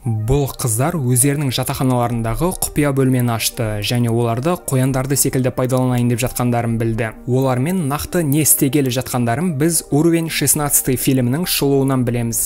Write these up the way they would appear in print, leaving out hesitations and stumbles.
Бұл қыздар өздерінің жатақханаларындағы құпия бөлмені ашты және оларды қояндарды секілді пайдаланайын деп жатқандарын білді. Олармен нақты не істегелі жатқандарын біз Уровень 16 фильмінің шолуынан білеміз.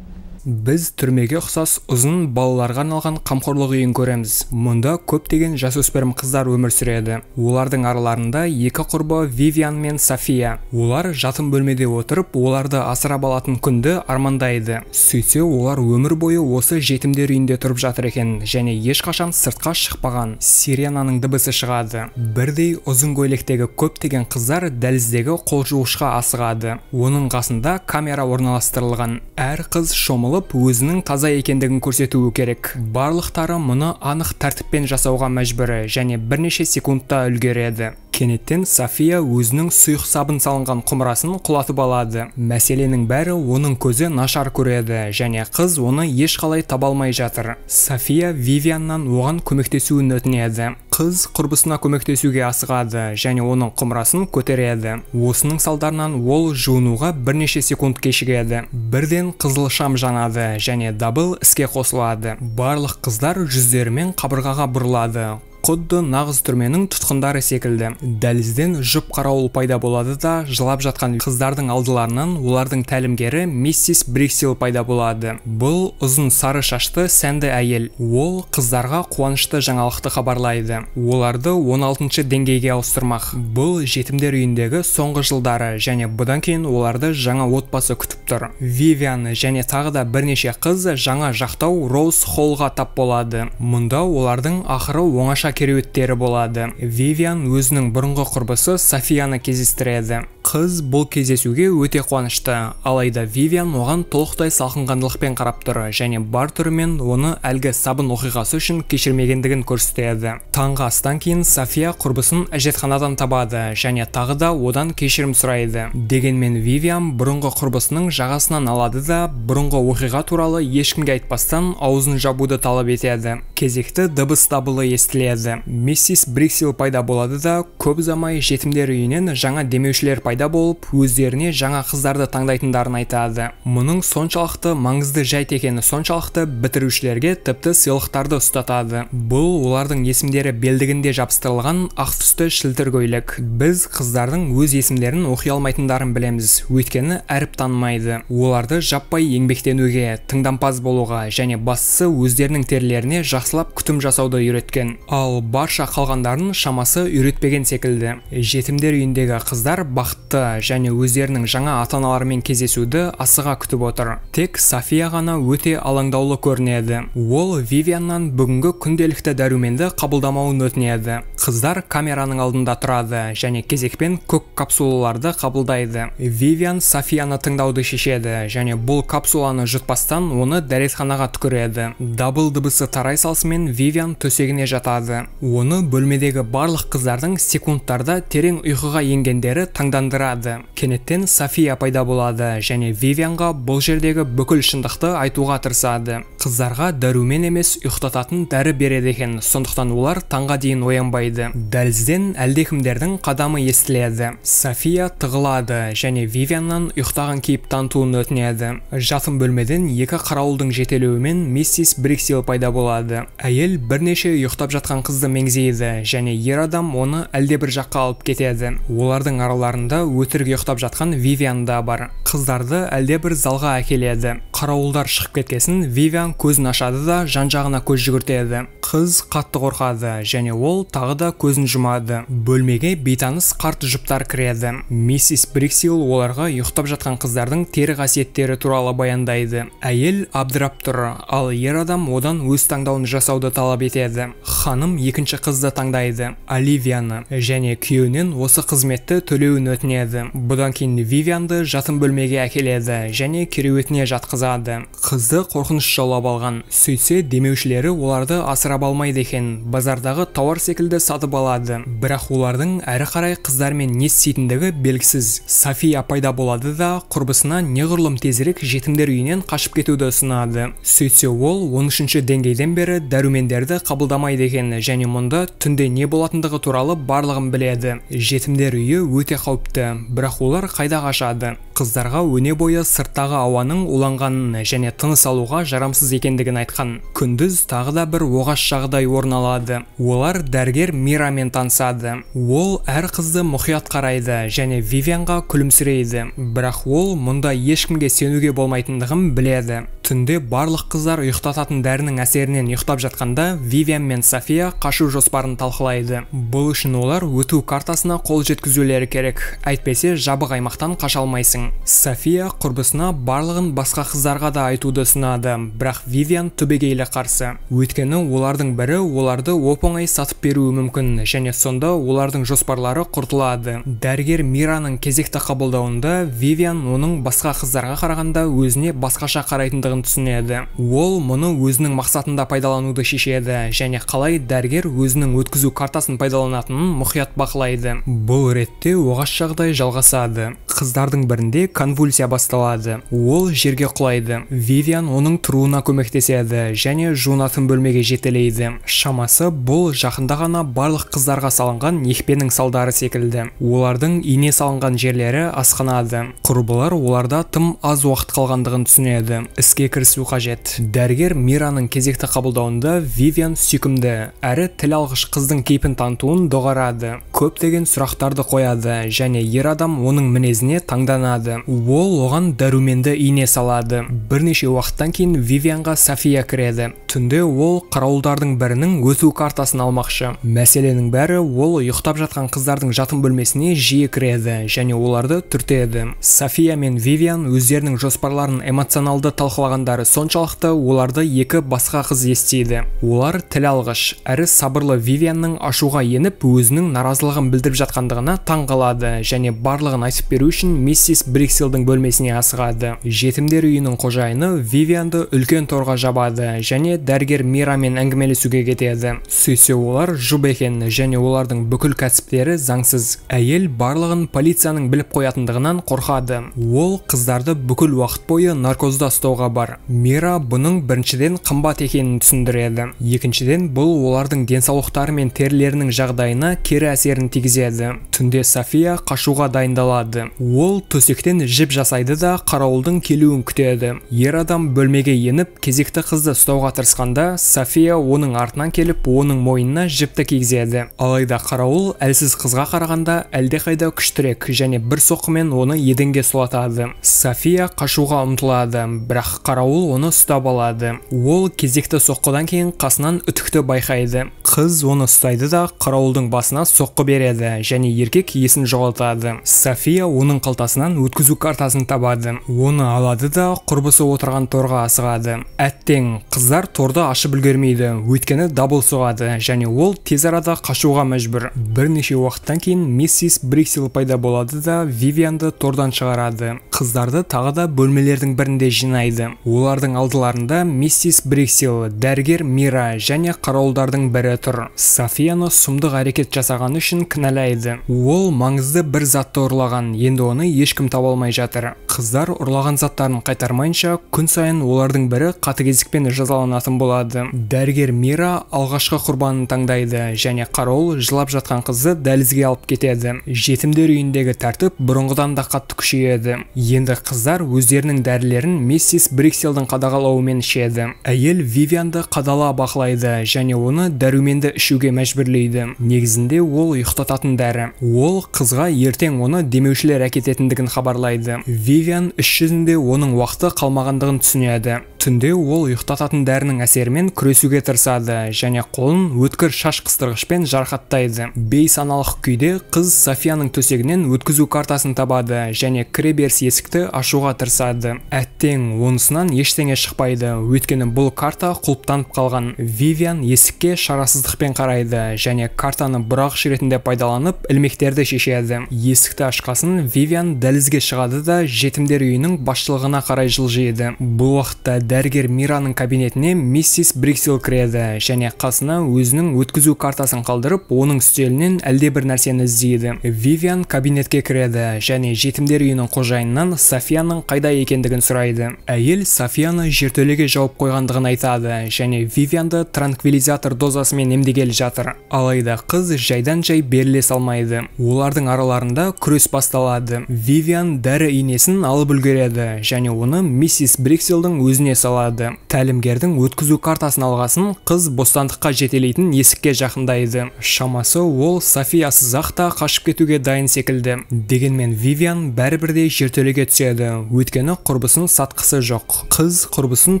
Біз түрмеге ұқсас ұзын балаларға арналған қамқорлық үйін көреміз. Мұнда көптеген жасөспірім қыздар өмір сүреді. Олардың араларында екі құрбы Вивиан мен София. Олар жатын бөлмеде отырып, оларды асырап алатын күнді армандайды. Сөйтсе, олар өмір бойы осы жетімдер үйінде тұрып жатыр екен және ешқашан сыртқа шықпаған. Сиренаның дыбысы шығады. Бірдей ұзын көйлектегі көптеген қыздар дәліздегі қол жуғышқа асығады. Оның қасында камера орналастырылған. Әр қыз шомылып өзінің таза екендігін көрсетуі керек. Барлықтары мұны анық тәртіппен жасауға мәжбүр және бірнеше секундта үлгереді. Кенеттен София өзінің сұйық сабын салынған құмырасын құлатып алады. Мәселенің бәрі оның көзі нашар көреді және қыз оны ешқалай таба алмай жатыр. София Вивианнан оған көмектесуін өтінеді. Қыз құрбысына көмектесуге асығады және оның құмырасын көтереді. Осының салдарынан ол жуынуға бірнеше секунд кешігеді. Бірден қызыл шам жанады және дабыл іске қосылады. Барлық қыздар жүздерімен қабырғаға бұрылады. Құдды нағыз түрменің тұтқындары секілді. Дәлізден жұп қарауыл пайда болады да, жылап жатқан қыздардың алдыларынан олардың тәлімгері миссис Бриксил пайда болады. Бұл ұзын сары шашты сәнді әйел. Ол қыздарға қуанышты жаңалықты хабарлайды. Оларды 16-шы деңгейге ауыстырмақ. Бұл жетімдер үйіндегі соңғы жылдары және бұдан кейін оларды жаңа отбасы күтіп тұр. Вивиан және тағы да бірнеше қыз жаңа жақтау Роуз Холлға тап болады. Мұнда олардың ақыры оңаша кереуеттері болады. Вивиан өзінің бұрынғы құрбысы Софияны кездестіреді. Қыз бұл кездесуге өте қуанышты, алайда Вивиан оған толықтай салқынқандылықпен қарап тұр және бар түрімен оны әлгі сабын оқиғасы үшін кешірмегендігін көрсетеді. Таңғы астан кейін София құрбысын әжетханадан табады және тағы да одан кешірім сұрайды. Дегенмен Вивиан бұрынғы құрбысының жағасынан алады да бұрынғы оқиға туралы ешкімге айтпастан аузын жабуды талап етеді. Кезекті дыбыс дабылы естіледі. Миссис Бриксил пайда болады да көп ұзамай жетімдер үйінен жаңа демеушілер пайда болып, өздеріне жаңа қыздарды таңдайтындарын айтады. Мұның соншалықты маңызды жайт екені соншалықты бітірушілерге тіпті сыйлықтарды ұстатады. Бұл олардың есімдері белдігінде жабыстырылған ақ түсті шілтер көйлек. Біз қыздардың өз есімдерін оқи алмайтындарын білеміз, өйткені әріп танымайды. Оларды жаппай еңбектенуге, тыңдампаз болуға және бастысы өздерінің терлеріне жақсылап күтім жасауды үйреткен. Ал барша қалғандарын шамасы үйретпеген секілді. Жетімдер үйіндегі қыздар бақытты және өздерінің жаңа ата-аналарымен кездесуді асыға күтіп отыр. Тек София ғана өте алаңдаулы көрінеді. Ол Вивианнан бүгінгі күнделікті дәруменді қабылдамауын өтінеді. Қыздар камераның алдында тұрады және кезекпен көк капсулаларды қабылдайды. Вивиан Софияны тыңдауды шешеді және бұл капсуланы жұтпастан оны дәретханаға түкіреді. Дабыл дыбысы тарай салысымен Вивиан төсегіне жатады. Оны бөлмедегі барлық қыздардың секундтарда терең ұйқыға енгендері таңдандырады. Кенеттен София пайда болады және Вивианға бұл жердегі бүкіл шындықты айтуға тырысады. Қыздарға дәрумен емес ұйықтататын дәрі береді екен, сондықтан олар таңға дейін оянбайды. Дәлізден әлдекімдердің қадамы естіледі. София тығылады және Вивианнан ұйықтаған кейіп танытуын өтінеді. Жатын бөлмеден екі қарауылдың жетелеуімен миссис Бриксил пайда болады. Әйел бірнеше ұйықтап жатқан қызды меңзейді және ер адам оны әлдебір жаққа алып кетеді. Олардың араларында өтірік ұйықтап жатқан Вивиан да бар. Қыздарды әлдебір залға әкеледі. Қарауылдар шығып кеткесін Вивиан көзін ашады да жан-жағына көз жүгіртеді. Қыз қатты қорқады және ол тағы да көзін жұмады. Бөлмеге бейтаныс қарт жұптар кіреді. Миссис Бриксил оларға ұйықтап жатқан қыздардың тері қасиеттері туралы баяндайды. Әйел абдырап тұр, ал ер адам одан өз таңдауын жасауды талап етеді. Ханым екінші қызды таңдайды, Оливияны, және күйеуінен осы қызметті төлеуін өтінеді. Бұдан кейін Вивианды жатын бөлмеге әкеледі және кереуетіне жатқызады. қорқытады. Қызды қорқыныш жаулап алған. Сөйтсе, демеушілері оларды асырап алмайды екен, базардағы тауар секілді сатып алады. Бірақ олардың әрі қарай қыздармен не істейтіндігі белгісіз. София пайда болады да құрбысына неғұрлым тезірек жетімдер үйінен қашып кетуді ұсынады. Сөйтсе, ол 13-ші деңгейден бері дәрумендерді қабылдамайды екен және мұнда түнде не болатындығы туралы барлығын біледі. Жетімдер үйі өте қауіпті, бірақ олар қайда қашады? Қыздарға өне бойы сырттағы ауаның уланғанын және тыныс алуға жарамсыз екендігін айтқан. Күндіз тағы да бір оғаш жағдай орын алады. Олар дәрігер Мирамен танысады. Ол әр қызды мұқият қарайды және Вивианға күлімсірейді. Бірақ ол мұнда ешкімге сенуге болмайтындығын біледі. Түнде барлық қыздар ұйықтататын дәрінің әсерінен ұйықтап жатқанда Вивиан мен София қашу жоспарын талқылайды. Бұл үшін олар өту картасына қол жеткізулері керек. Әйтпесе жабық аймақтан қаша алмайсың. София құрбысына барлығын басқа қыздарға да айтуды ұсынады, бірақ Вивиан түбегейлі қарсы. Өйткені олардың бірі оларды оп-оңай сатып беруі мүмкін және сонда олардың жоспарлары құртылады. Дәрігер Мираның кезекті қабылдауында Вивиан оның басқа қыздарға қарағанда өзіне басқаша қарайтындығын түсінеді. Ол мұны өзінің мақсатында пайдалануды шешеді және қалай дәрігер өзінің өткізу картасын пайдаланатынын мұқият бақылайды. Бұл ретте оғаш жағдай жалғасады. Қыздардың бірінде конвульсия басталады. Ол жерге құлайды. Вивиан оның тұруына көмектеседі және жуынатын бөлмеге жетелейді. Шамасы бұл жақында ғана барлық қыздарға салынған екпенің салдары секілді. Олардың ине салынған жерлері асқынады. Құрбылар оларда тым аз уақыт қалғандығын түсінеді. Іске кірісу қажет. Дәрігер Мираның кезекті қабылдауында Вивиан сүйкімді әрі тіл алғыш қыздың кейпін танытуын доғарады. Көптеген сұрақтарды қояды және ер адам оның мінезіне таңданады. Ол оған дәруменді ине салады. Бірнеше уақыттан кейін Вивианға София кіреді. Түнде ол қарауылдардың бірінің өту картасын алмақшы. Мәселенің бәрі ол ұйықтап жатқан қыздардың жатын бөлмесіне жиі кіреді және оларды түртеді. София мен Вивиан өздерінің жоспарларын эмоционалды талқылағандары соншалықты оларды екі басқа қыз естиді. Олар тіл алғыш әрі сабырлы Вивианның ашуға еніп өзінің наразылығын білдіріп жатқандығына таң қалады және барлығын айтып беру үшін миссис Бриксилдің бөлмесіне асығады. Жетімдер үйінің қожайыны Вивианды үлкен торға жабады және дәрігер Мирамен әңгімелесуге кетеді. Сөйтсе олар жұп екен және олардың бүкіл кәсіптері заңсыз. Әйел барлығын полицияның біліп қоятындығынан қорқады. Ол қыздарды бүкіл уақыт бойы наркозда ұстауға бар. Мира бұның біріншіден қымбат екенін түсіндіреді. Екіншіден бұл олардың денсаулықтары мен терілерінің жағдайына кері әсерін тигізеді. Түнде София қашуға дайындалады. Ол төсектен жіп жасайды да қарауылдың келуін күтеді. Ер адам бөлмеге еніп кезекті қызды ұстауға тырысқанда София оның артынан келіп оның мойнына жіпті кигізеді. Алайда қарауыл әлсіз қызға қарағанда әлдеқайда күштірек және бір соққымен оны еденге сұлатады. София қашуға ұмтылады, бірақ қарауыл оны ұстап алады. Ол кезекті соққыдан кейін қасынан үтікті байқайды. Қыз оны ұстайды да қарауылдың басына соққы береді және еркек есін жоғалтады. София оның қалтасынан өткізу картасын табады. Оны алады да құрбысы отырған торға асығады. Әттең, қыздар торды ашып үлгермейді, өйткені дабыл соғады және ол тез арада қашуға мәжбүр. Бірнеше уақыттан кейін миссис Бриксил пайда болады да Вивианды тордан шығарады. Қыздарды тағы да бөлмелердің бірінде жинайды. Олардың алдыларында миссис Бриксил, дәрігер Мира және қарауылдардың бірі тұр. Софияны сұмдық әрекет жасаған үшін кінәлайды. Ол маңызды бір затты ұрлаған, енді оны ешкім таба алмай жатыр. Қыздар ұрлаған заттарын қайтармайынша күн сайын олардың бірі қатыгездікпен жазаланатын болады. Дәрігер Мира алғашқы құрбанын таңдайды және қарауыл жылап жатқан қызды дәлізге алып кетеді. Жетімдер үйіндегі тәртіп бұрынғыдан да қатты күшейеді. Енді қыздар өздерінің дәрілерін миссис Бриксилдің қадағалауымен ішеді. Әйел Вивианды қадала бақылайды және оны дәруменді ішуге мәжбүрлейді. Негізінде ол ұйықтататын дәрі. Ол қызға ертең оны демеушілер әкететіндігін хабарлайды. Вивиан іс жүзінде оның уақыты қалмағандығын түсінеді. Түнде ол ұйықтататын дәрінің әсерімен күресуге тырысады және қолын өткір шаш қыстырғышпен жарақаттайды. Бейсаналық күйде қыз Софияның төсегінен өткізу картасын табады және кіреберіс есікті ашуға тырысады. Әттең, онысынан ештеңе шықпайды, өйткені бұл карта құлыптанып қалған. Вивиан есікке шарасыздықпен қарайды және картаны бұрағыш ретінде пайдаланып ілмектерді шешеді. Есікті ашқасын Вивиан дәлізге шығады да жетімдер үйінің басшылығына қарай жылжиды. Бұл уақытта дәрігер Мираның кабинетіне миссис Бриксел кіреді және қасына өзінің өткізу картасын қалдырып, оның үстелінен әлдебір нәрсені іздейді. Вивиан кабинетке кіреді және жетімдер үйінің қожайынынан Софияның қайда екендігін сұрайды. Әйел Софияны жертөлеге жауып қойғандығын айтады және Вивианды транквилизатор дозасымен емдегелі жатыр. Алайда қыз жайдан-жай беріле салмайды. Олардың араларында күрес басталады. Вивиан дәрі инесін алып үлгереді және оны миссис Брикселдің өзіне салады. Тәлімгердің өткізу картасын алғасын қыз бостандыққа жетелейтін есікке жақындайды. Шамасы ол Софиясыз-ақ та қашып кетуге дайын секілді. Дегенмен Вивиан бәрібірде жертөлеге түседі, өйткені құрбысын сатқысы жоқ. Қыз құрбысын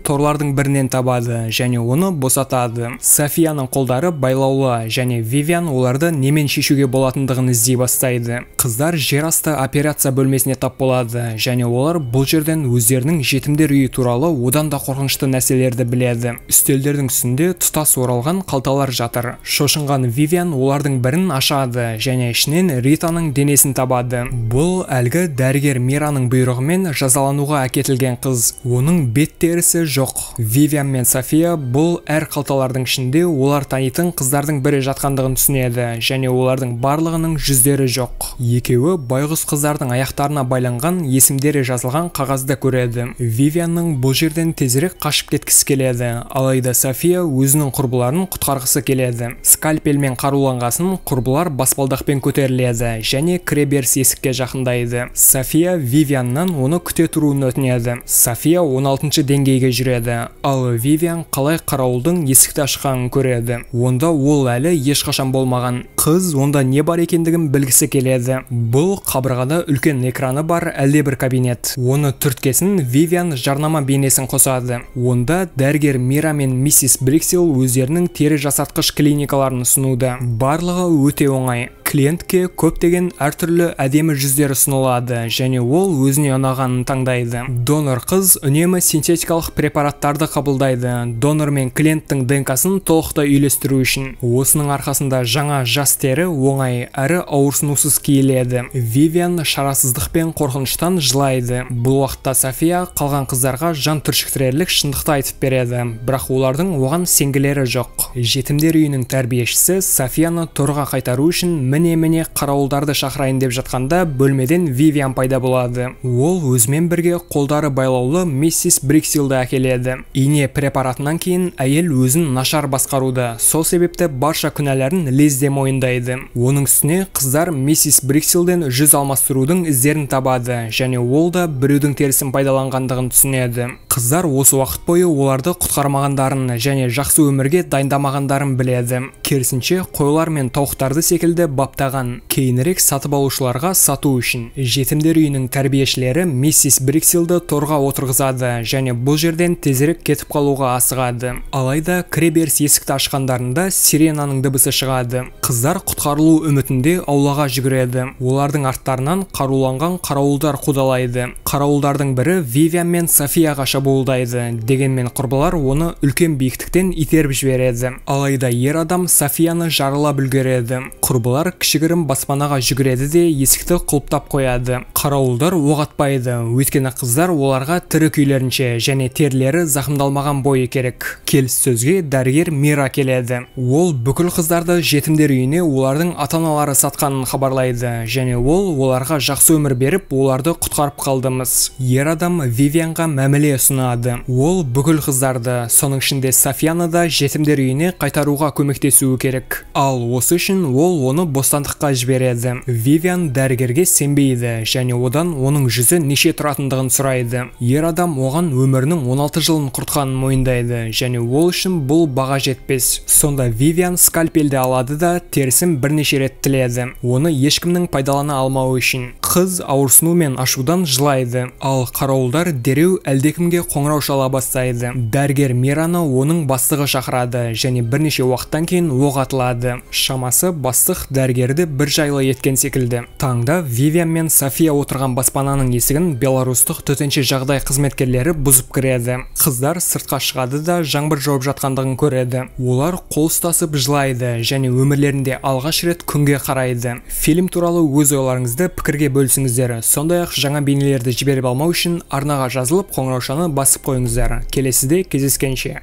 торлардың бірінен табады және оны босатады. Софияның қолдары байлаулы және Вивиан оларды немен шешуге болатындығын іздей бастайды. Қыздар жерасты операция бөлмесіне тап болады және олар бұл жерден өздерінің жетімдер үйі туралы одан да қорқынышты нәрселерді біледі. Үстелдердің үстінде тұтас оралған қалталар жатыр. Шошынған Вивиан олардың бірін ашады және ішінен Ританың денесін табады. Бұл әлгі дәрігер Мираның бұйрығымен жазалануға әкетілген қыз. Оның бет терісі жоқ. Вивиан мен София бұл әр қалталардың ішінде олар танитын қыздардың бірі жатқандығын түсінеді және олардың барлығының жүздері жоқ. Екеуі байғұс қыздардың аяқтарына байланған есімдері жазылған қағазды көреді. Вивианның бұл жерден тезірек қашып кеткісі келеді, алайда София өзінің құрбыларын құтқарғысы келеді. Скальпельмен қаруланғасын құрбылар баспалдақпен көтеріледі және кіреберіс есікке жақындайды. София Вивианнан оны күте тұруын өтінеді. София 16-шы деңгейге жүреді, ал Вивиан қалай қарауылдың есікті ашқанын көреді. Онда ол әлі ешқашан болмаған. Қыз онда не бар екендігін білгісі келеді. Бұл қабырғада үлкен экраны бар әлдебір кабинет. Оны түрткесін Вивиан жарнама бейнесін қосады. Онда дәрігер Мира мен миссис Бриксел өздерінің тері жасартқыш клиникаларын ұсынуда. Барлығы өте оңай. Клиентке көптеген әртүрлі әдемі жүздер ұсынылады және ол өзіне ұнағанын таңдайды. Донор қыз үнемі синтетикалық препараттарды қабылдайды. Донор мен клиенттің ДНК-сын толықтай үйлестіру үшін. Осының арқасында жаңа жас тері оңай әрі ауырсынусыз киіледі. Вивиан шарасыздық пен қорқыныштан жылайды. Бұл уақытта София қалған қыздарға жан түршіктірерлік шындықты айтып береді, бірақ олардың оған сенгілері жоқ. Жетімдер үйінің тәрбиешісі Софияны торға қайтару үшін міне қарауылдарды шақырайын деп жатқанда бөлмеден Вивиан пайда болады. Ол өзімен бірге қолдары байлаулы миссис Брикселді әкеледі. Ине препаратынан кейін әйел өзін нашар басқаруда. Сол себепті барша күнәләрін лезде мойындайды. Оның үстіне қыздар миссис Брикселден жүз алмастырудың іздерін табады және ол да біреудің терісін пайдаланғандығын түсінеді. Қыздар осы уақыт бойы оларды құтқармағандарын және жақсы өмірге дайындамағандарын біледі. Керісінше қойлар мен тауықтарды секілді баптаған. Кейінірек сатып алушыларға сату үшін. Жетімдер үйінің тәрбиешілері миссис Брикселді торға отырғызады және бұл жерден тезірек кетіп қалуға асығады. Алайда кіреберіс есікті ашқандарында сиренаның дыбысы шығады. Қыздар құтқарылу үмітінде аулаға жүгіреді. Олардың арттарынан қаруланған қарауылдар қудалайды. Қарауылдардың бірі Вивиан мен Софияға шабуылдайды. Дегенмен құрбылар оны үлкен биіктіктен итеріп жібереді. Алайда ер адам Софияны жарылап үлгереді. Құрбылар кішігірім баспанаға жүгіреді де есікті құлыптап қояды. Қарауылдар оқ атпайды, өйткені қыздар оларға тірі күйлерінше және терлері зақымдалмаған бойы керек. Келіссөзге дәрігер Мира келеді. Ол бүкіл қыздарды жетімдер үйіне олардың ата-аналары сатқанын хабарлайды және ол оларға жақсы өмір беріп, оларды құтқарып қалдымыз. Ер адам Вивианға мәміле ұсынады. Ол бүкіл қыздарды, соның ішінде Софияны да жетімдер үйіне қайтаруға көмектесуі керек. Ал осы үшін ол оны бостандыққа жібереді. Вивиан дәрігерге сенбейді және одан оның жүзі неше тұратындығын сұрайды. Ер адам оған өмірінің 16 жылын құртқанын мойындайды және ол үшін бұл баға жетпес. Сонда Вивиан скальпельді алады да терісін бірнеше рет тіледі. Оны ешкімнің пайдалана алмауы үшін. Қыз ауырсыну мен ашудан жылайды, ал қарауылдар дереу әлдекімге қоңырау шала бастайды. Дәрігер Мираны оның бастығы шақырады және бірнеше уақыттан кейін оқ атылады. Шамасы бастық дәрігерді бір жайлы еткен секілді. Таңда Вивиан мен София отырған баспананың есігін беларустық төтенше жағдай қызметкерлері бұзып кіреді. Қыздар сыртқа шығады да жаңбыр жауып жатқандығын көреді. Олар қол ұстасып жылайды және өмірлерінде алғаш рет күнге қарайды. Фильм туралы өз ойларыңызды пікірге бөлісіңіздер. Сондай-ақ жаңа бейнелерді жіберіп алмау үшін арнаға жазылып қоңыраушаны басып қойыңыздар. Келесіде кездескенше.